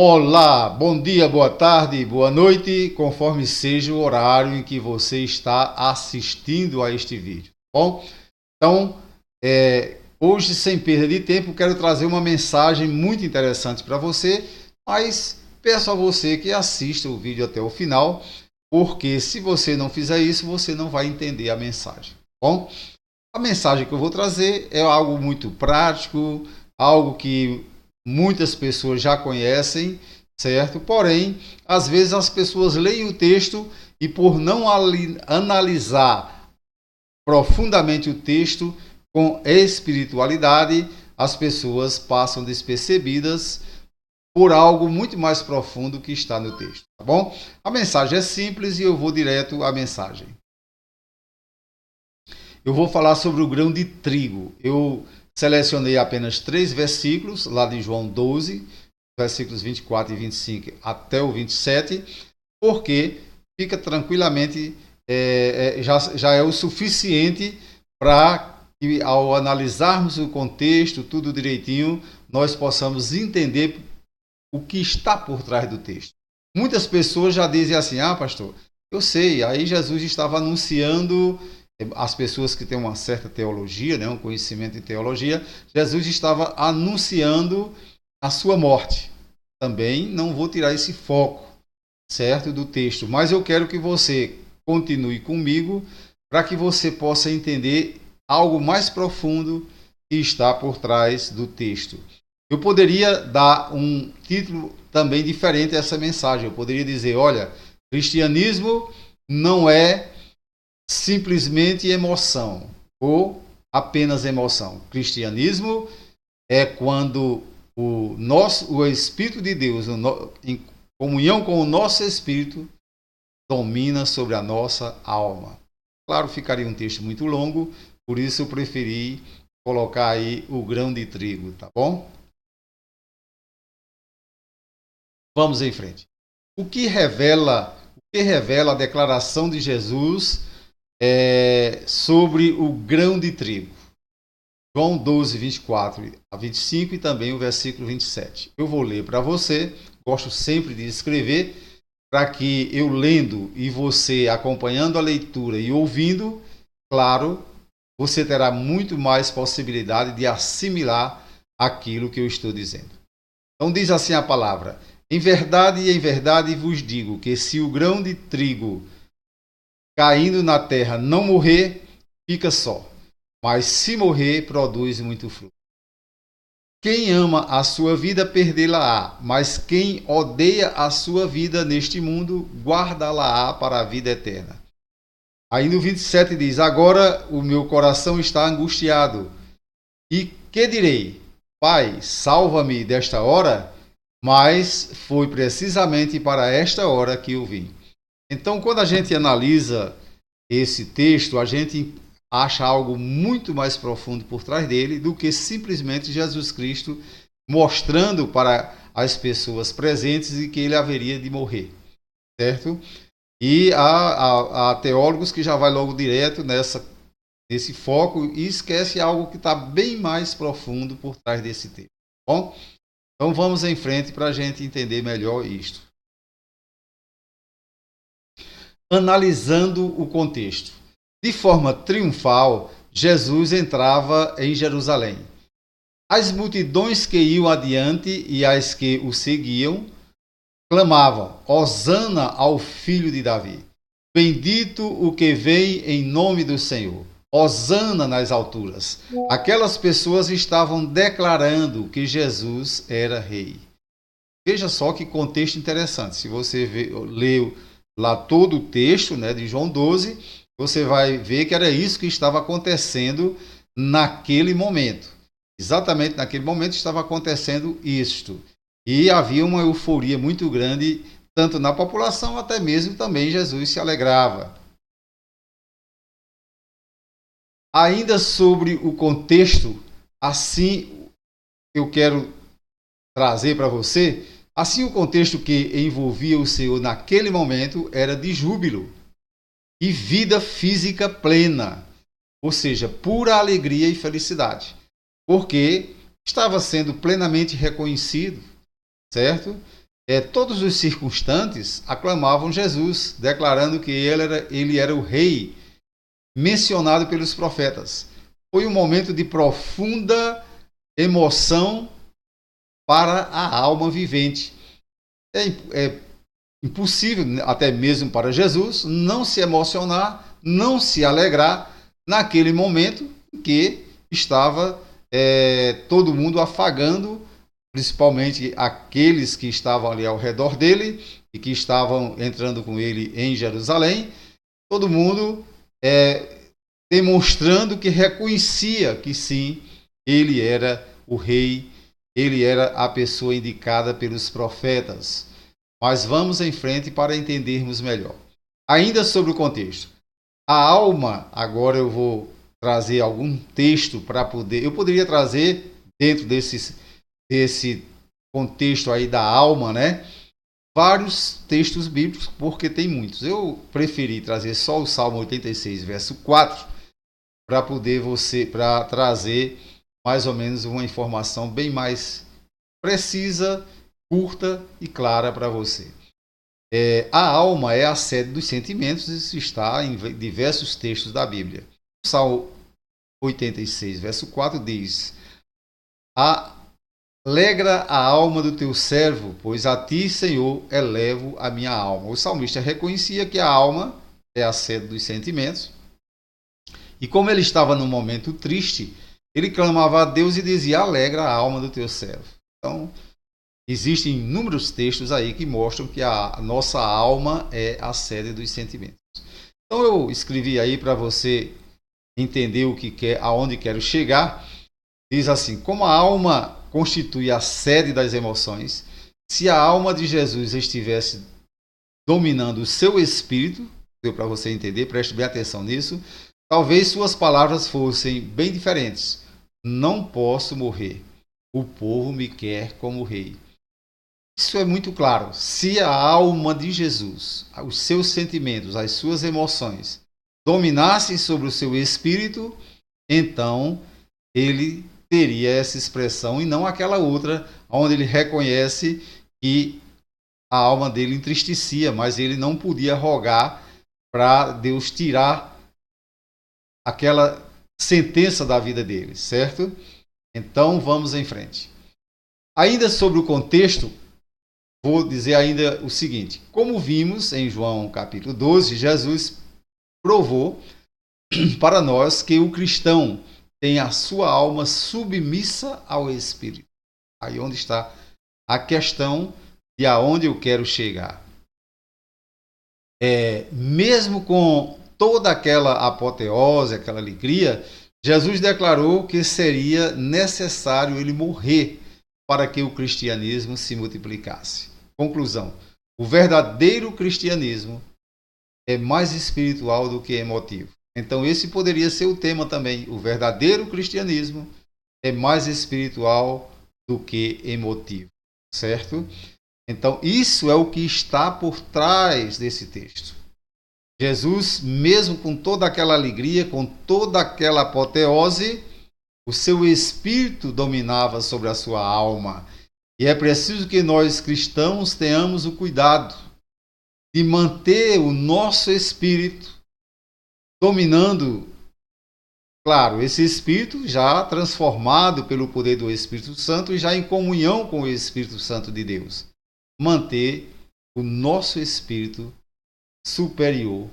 Olá, bom dia, boa tarde, boa noite, conforme seja o horário em que você está assistindo a este vídeo. Bom, então, hoje, sem perda de tempo, quero trazer uma mensagem muito interessante para você, mas peço a você que assista o vídeo até o final, porque se você não fizer isso, você não vai entender a mensagem. Bom, a mensagem que eu vou trazer é algo muito prático, algo que muitas pessoas já conhecem, certo? Porém, às vezes as pessoas leem o texto e por não analisar profundamente o texto com espiritualidade, as pessoas passam despercebidas por algo muito mais profundo que está no texto, tá bom? A mensagem é simples e eu vou direto à mensagem. Eu vou falar sobre o grão de trigo. Eu selecionei apenas 3 versículos, lá de João 12, versículos 24 e 25 até o 27, porque fica tranquilamente, já é o suficiente para que, ao analisarmos o contexto, tudo direitinho, nós possamos entender o que está por trás do texto. Muitas pessoas já dizem assim: pastor, eu sei, aí Jesus estava anunciando. As pessoas que têm uma certa teologia, né, um conhecimento em teologia, Jesus estava anunciando a sua morte. Também não vou tirar esse foco, certo, do texto, mas eu quero que você continue comigo para que você possa entender algo mais profundo que está por trás do texto. Eu poderia dar um título também diferente a essa mensagem. Eu poderia dizer: olha, cristianismo não é simplesmente emoção ou apenas emoção. Cristianismo é quando o Espírito de Deus, em comunhão com o nosso Espírito, domina sobre a nossa alma. Claro, ficaria um texto muito longo, por isso eu preferi colocar aí o grão de trigo, tá bom? Vamos em frente. O que revela a declaração de Jesus sobre o grão de trigo? João 12, 24 a 25 e também o versículo 27. Eu vou ler para você, gosto sempre de escrever, para que eu lendo e você acompanhando a leitura e ouvindo, claro, você terá muito mais possibilidade de assimilar aquilo que eu estou dizendo. Então diz assim a palavra: em verdade vos digo que se o grão de trigo caindo na terra não morrer, fica só. Mas se morrer, produz muito fruto. Quem ama a sua vida, perdê-la-á. Mas quem odeia a sua vida neste mundo, guarda-la-á para a vida eterna. Aí no 27 diz: agora o meu coração está angustiado. E que direi? Pai, salva-me desta hora? Mas foi precisamente para esta hora que eu vim. Então, quando a gente analisa esse texto, a gente acha algo muito mais profundo por trás dele do que simplesmente Jesus Cristo mostrando para as pessoas presentes e que ele haveria de morrer, certo? E há teólogos que já vai logo direto nesse foco e esquece algo que está bem mais profundo por trás desse texto. Bom, então vamos em frente para a gente entender melhor isto. Analisando o contexto. De forma triunfal, Jesus entrava em Jerusalém. As multidões que iam adiante e as que o seguiam clamavam: Hosana ao filho de Davi. Bendito o que vem em nome do Senhor. Hosana nas alturas. Aquelas pessoas estavam declarando que Jesus era rei. Veja só que contexto interessante. Se você leu lá todo o texto, né, de João 12, você vai ver que era isso que estava acontecendo naquele momento. Exatamente naquele momento estava acontecendo isto. E havia uma euforia muito grande, tanto na população, até mesmo também Jesus se alegrava. Ainda sobre o contexto, assim eu quero trazer para você, assim o contexto que envolvia o Senhor naquele momento era de júbilo e vida física plena, ou seja, pura alegria e felicidade, porque estava sendo plenamente reconhecido, certo? todos os circunstantes aclamavam Jesus, declarando que ele era o rei mencionado pelos profetas. Foi um momento de profunda emoção para a alma vivente. É impossível, até mesmo para Jesus, não se emocionar, não se alegrar naquele momento em que estava todo mundo afagando, principalmente aqueles que estavam ali ao redor dele e que estavam entrando com ele em Jerusalém, todo mundo demonstrando que reconhecia que sim, ele era o rei, ele era a pessoa indicada pelos profetas. Mas vamos em frente para entendermos melhor. Ainda sobre o contexto. A alma, agora eu vou trazer algum texto para poder... Eu poderia trazer, dentro desse contexto aí da alma, né? Vários textos bíblicos, porque tem muitos. Eu preferi trazer só o Salmo 86, verso 4, para trazer mais ou menos uma informação bem mais precisa, curta e clara para você. A alma é a sede dos sentimentos, isso está em diversos textos da Bíblia. O Salmo 86, verso 4 diz: alegra a alma do teu servo, pois a ti, Senhor, elevo a minha alma. O salmista reconhecia que a alma é a sede dos sentimentos. E como ele estava num momento triste, ele clamava a Deus e dizia: alegra a alma do teu servo. Então, existem inúmeros textos aí que mostram que a nossa alma é a sede dos sentimentos. Então eu escrevi aí para você entender o que quer, aonde quero chegar. Diz assim: como a alma constitui a sede das emoções, se a alma de Jesus estivesse dominando o seu espírito, deu para você entender, preste bem atenção nisso, talvez suas palavras fossem bem diferentes. Não posso morrer, o povo me quer como rei. Isso é muito claro. Se a alma de Jesus, os seus sentimentos, as suas emoções, dominassem sobre o seu espírito, então ele teria essa expressão e não aquela outra, onde ele reconhece que a alma dele entristecia, mas ele não podia rogar para Deus tirar aquela sentença da vida dele, certo? Então vamos em frente. Ainda sobre o contexto, vou dizer ainda o seguinte: como vimos em João capítulo 12, Jesus provou para nós que o cristão tem a sua alma submissa ao Espírito. Aí onde está a questão de aonde eu quero chegar. Mesmo com toda aquela apoteose, aquela alegria, Jesus declarou que seria necessário ele morrer para que o cristianismo se multiplicasse. Conclusão: o verdadeiro cristianismo é mais espiritual do que emotivo. Então esse poderia ser o tema também. O verdadeiro cristianismo é mais espiritual do que emotivo, certo? Então isso é o que está por trás desse texto. Jesus, mesmo com toda aquela alegria, com toda aquela apoteose, o seu espírito dominava sobre a sua alma. E é preciso que nós cristãos tenhamos o cuidado de manter o nosso espírito dominando, claro, esse espírito já transformado pelo poder do Espírito Santo e já em comunhão com o Espírito Santo de Deus. Manter o nosso espírito superior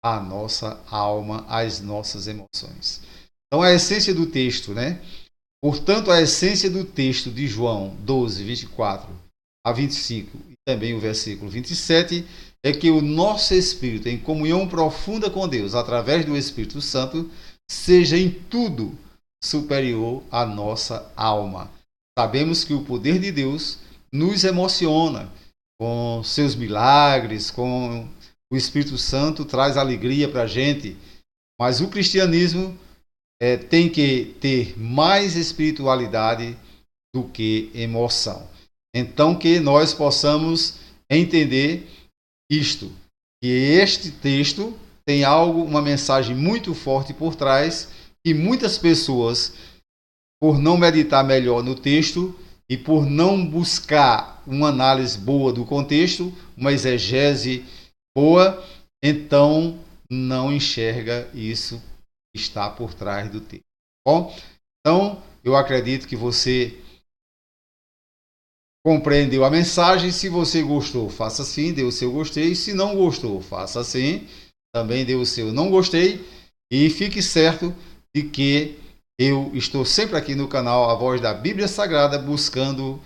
à nossa alma, às nossas emoções. Então a essência do texto, né? Portanto, a essência do texto de João 12, 24 a 25 e também o versículo 27 é que o nosso espírito, em comunhão profunda com Deus, através do Espírito Santo, seja em tudo superior à nossa alma. Sabemos que o poder de Deus nos emociona com seus milagres, com o Espírito Santo traz alegria para a gente, mas o cristianismo tem que ter mais espiritualidade do que emoção. Então que nós possamos entender isto, que este texto tem uma mensagem muito forte por trás, e muitas pessoas, por não meditar melhor no texto, e por não buscar uma análise boa do contexto, uma exegese boa, então não enxerga isso que está por trás do texto. Bom, então eu acredito que você compreendeu a mensagem. Se você gostou, faça assim, dê o seu gostei. Se não gostou, faça assim, também dê o seu não gostei. E fique certo de que eu estou sempre aqui no canal A Voz da Bíblia Sagrada, buscando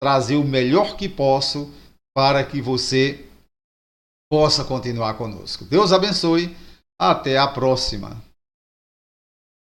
trazer o melhor que posso para que você possa continuar conosco. Deus abençoe. Até a próxima.